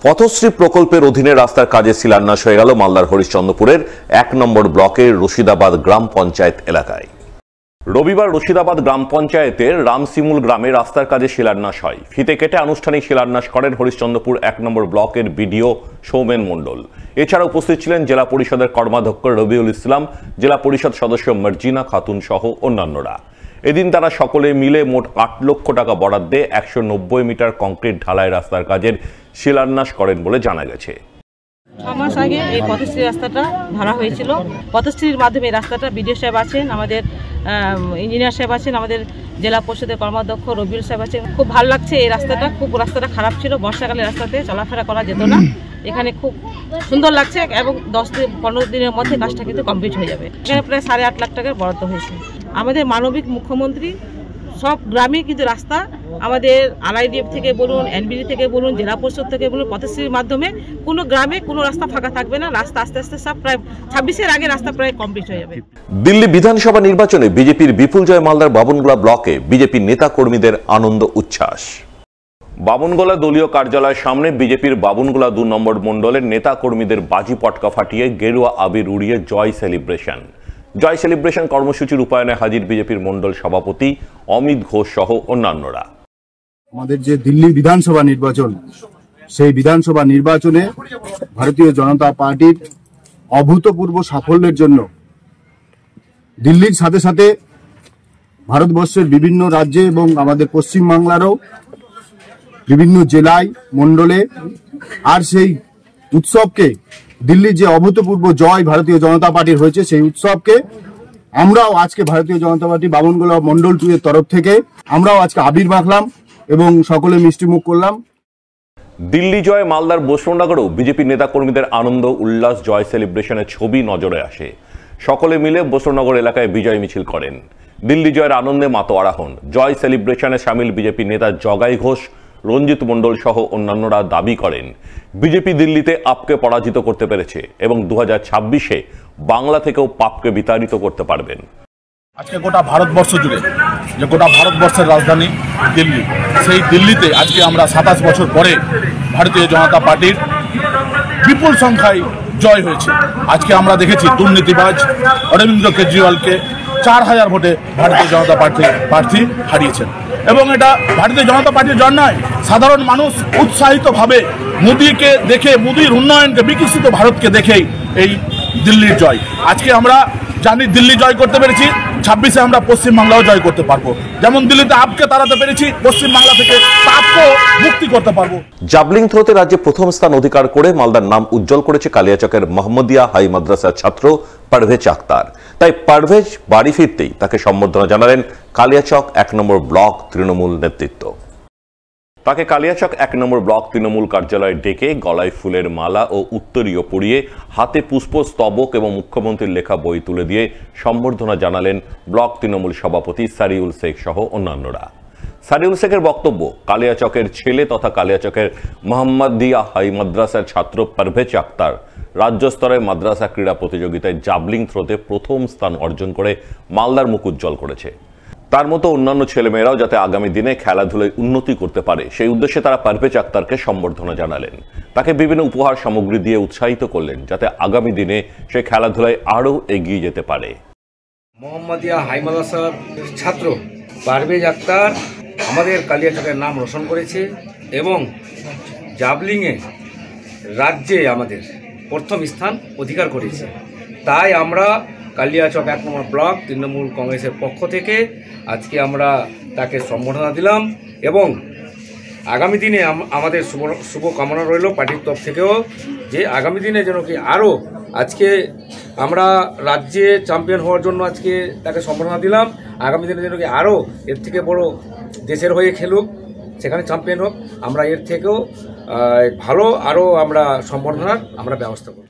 পথশ্রী প্রকল্পের অধীনে রাস্তার কাজে শিলান্যাস হয়ে গেল মালদার হরিশ্চন্দ্রপুরের ১ নম্বর ব্লকের রশিদাবাদ গ্রাম পঞ্চায়েত এলাকায়। রবিবার রশিদাবাদ গ্রাম পঞ্চায়েতের রামসিমুল গ্রামে রাস্তার কাজে শিলান্যাস হয়। ফিতে কেটে আনুষ্ঠানিক শিলান্যাস করেন হরিশ্চন্দ্রপুর ১ নম্বর ব্লকের বিডিও সৌমেন মণ্ডল। এছাড়া উপস্থিত ছিলেন জেলা পরিষদের কর্মাধ্যক্ষ রবিউল ইসলাম, জেলা পরিষদ সদস্য মার্জিনা খাতুন সহ অন্যান্যরা। এদিন তারা সকলে মিলে মোট ৮ লক্ষ টাকা বরাদ্দে ১৯০ মিটার কংক্রিট ঢালাই রাস্তার কাজের শিলান্যাস করেন বলে জানা গেছে। ৬ মাস আগে এই পথশ্রী রাস্তাটা ধরা হয়েছিল। পথশ্রীর মাধ্যমে রাস্তাটা বিডিও সাহেব আছেন, আমাদের ইঞ্জিনিয়ার সাহেব আছেন, আমাদের জেলা পরিষদের কর্মাধ্যক্ষ রবিউল সাহেব আছেন। খুব ভালো লাগছে এই রাস্তাটা। রাস্তাটা খারাপ ছিল, বর্ষাকালে রাস্তাতে চলাফেরা করা যেত না। এখানে খুব সুন্দর লাগছে এবং ১০-১৫ দিনের মধ্যে কাজটা কিন্তু কমপ্লিট হয়ে যাবে। এখানে প্রায় ৮.৫ লাখ টাকার বরাদ্দ হয়েছে। আমাদের মানবিক মুখ্যমন্ত্রী সব গ্রামে কিন্তু রাস্তা, আমাদের আরআইডিএফ থেকে বলুন, এনবিডি থেকে বলুন, জেলা পরিষদ থেকে বলুন, পথশ্রীর মাধ্যমে কোনো গ্রামে কোনো রাস্তা ফাঁকা থাকবে না। রাস্তা আস্তে আস্তে সব প্রায় ২৬-এর আগে রাস্তা প্রায় কমপ্লিট হয়ে যাবে। দিল্লি বিধানসভা নির্বাচনে বিজেপির বিপুল জয় মালদার বাবনগোলা ব্লকে বিজেপি নেতা কর্মীদের আনন্দ উচ্ছ্বাস। বাবনগোলা দলীয় কার্যালয়ের সামনে বিজেপির বাবনগোলা ২ নম্বর মণ্ডলের নেতা কর্মীদের বাজি পটকা ফাটিয়ে গেরুয়া আবির উড়িয়ে জয় সেলিব্রেশন কর্মসূচির রূপায়ণে হাজির বিজেপির মণ্ডল সভাপতি অমিত ঘোষ সহ অন্যান্যরা। আমাদের যে দিল্লি বিধানসভা নির্বাচন, সেই বিধানসভা নির্বাচনে ভারতীয় জনতা পার্টির অভূতপূর্ব সাফল্যের জন্য দিল্লির সাথে সাথে ভারতবর্ষের বিভিন্ন রাজ্যে এবং আমাদের পশ্চিমবাংলারও বিভিন্ন জেলায় মণ্ডলে আর সেই উৎসবকে, দিল্লির যে অভূতপূর্ব জয় ভারতীয় জনতা পার্টির হয়েছে, সেই উৎসবকে আমরাও আজকে ভারতীয় জনতা পার্টি বাবনগোলা মণ্ডল 2 এর তরফ থেকে আমরাও আজকে আবির মাখলাম এবং সকলে মিষ্টিমুখ করলাম। দিল্লি জয় মালদার বসুন্ধরাগড়েও বিজেপি নেতা কর্মীদের আনন্দ উল্লাস জয় সেলিব্রেশনের ছবি নজরে আসে। সকলে মিলে বসুন্ধরাগড় এলাকায় বিজয় মিছিল করেন। দিল্লি জয়ের আনন্দে মাতোয়ারা হন। জয় সেলিব্রেশনে সামিল বিজেপি নেতা জগাই ঘোষ, রঞ্জিত মণ্ডল সহ অন্যান্যরা দাবি করেন বিজেপি দিল্লিতে আপকে পরাজিত করতে পেরেছে এবং 2026-এ বাংলা থেকেও পাপকে বিতাড়িত করতে পারবেন। আজকে গোটা ভারতবর্ষ জুড়ে যে গোটা ভারতবর্ষের রাজধানী দিল্লি, সেই দিল্লিতে আজকে আমরা 27 বছর পরে ভারতীয় জনতা পার্টির বিপুল সংখ্যায় জয় হয়েছে। আজকে আমরা দেখেছি দুর্নীতিবাজ অরবিন্দ কেজরিওয়ালকে 4000 ভোটে ভারতীয় জনতা প্রার্থী হারিয়েছেন এবং এটা ভারতীয় জনতা পার্টির জয় নয়, সাধারণ মানুষ উৎসাহিতভাবে মোদীকে দেখে, মোদীর উন্নয়নকে, বিকশিত ভারতকে দেখেই এই দিল্লির জয়। আজকে আমরা জানি দিল্লি জয় করতে পেরেছি, 26-এ আমরা পশ্চিমবাংলাও জয় করতে পারবো। যেমন দিল্লিতে আপকে তাড়াতে পেরেছি, পশ্চিমবাংলা থেকে পাপকেও মুক্তি করতে পারবো। জাভলিং থ্রোতে রাজ্যে প্রথম স্থান অধিকার করে মালদার নাম উজ্জ্বল করেছে কালিয়াচকের মোহাম্মদিয়া হাই মাদ্রাসার ছাত্র পারভেজ আক্তার। তাই পারভেজ বাড়ি ফিরতেই তাকে সম্বর্ধনা জানালেন কালিয়াচক ১ নম্বর ব্লক তৃণমূল নেতৃত্ব। তাকে কালিয়াচক ১ নম্বর ব্লক তৃণমূল কার্যালয়ে ডেকে গলায় ফুলের মালা ও উত্তরীয় পরিয়ে হাতে পুষ্পস্তবক এবং মুখ্যমন্ত্রীর লেখা বই তুলে দিয়ে সম্বর্ধনা জানালেন ব্লক তৃণমূল সভাপতি সারিউল শেখ সহ অন্যান্যরা। সারিউল শেখের বক্তব্য, কালিয়াচকের ছেলে তথা কালিয়াচকের মোহাম্মদিয়া হাই মাদ্রাসার ছাত্র পারভেজ আক্তার রাজ্য স্তরের মাদ্রাসা ক্রীড়া প্রতিযোগিতায় জাভলিং থ্রোতে প্রথম স্থান অর্জন করে মালদার মুখ উজ্জ্বল করেছে। তার মতো অন্যান্য ছেলেমেয়েরাও যাতে আগামী দিনে খেলাধুলায় উন্নতি করতে পারে, সেই উদ্দেশ্যে তারা পারভেজ আক্তারকে সম্বর্ধনা জানালেন। তাকে বিভিন্ন উপহার সামগ্রী দিয়ে উৎসাহিত করলেন যাতে আগামী দিনে সে খেলাধুলায় আরও এগিয়ে যেতে পারে। মোহাম্মদিয়া হাই মাদ্রাসার ছাত্র পারভেজ আক্তার আমাদের কালিয়াচকের নাম রোশন করেছে এবং জাভলিংয়ে রাজ্যে আমাদের প্রথম স্থান অধিকার করেছে। তাই আমরা কালিয়াচক ১ নম্বর ব্লক তৃণমূল কংগ্রেসের পক্ষ থেকে আজকে আমরা তাকে সম্বর্ধনা দিলাম এবং আগামী দিনে আমাদের শুভ কামনা রইল পার্টির তরফ থেকেও যে আগামী দিনে যেন কি আরও, আজকে আমরা রাজ্যে চ্যাম্পিয়ন হওয়ার জন্য আজকে তাকে সম্বর্ধনা দিলাম, আগামী দিনে যেন কি আরও এর থেকে বড় দেশের হয়ে খেলুক, সেখানে চ্যাম্পিয়ন হোক, আমরা এর থেকেও ভালো আরও আমরা সম্বর্ধনার ব্যবস্থা করব।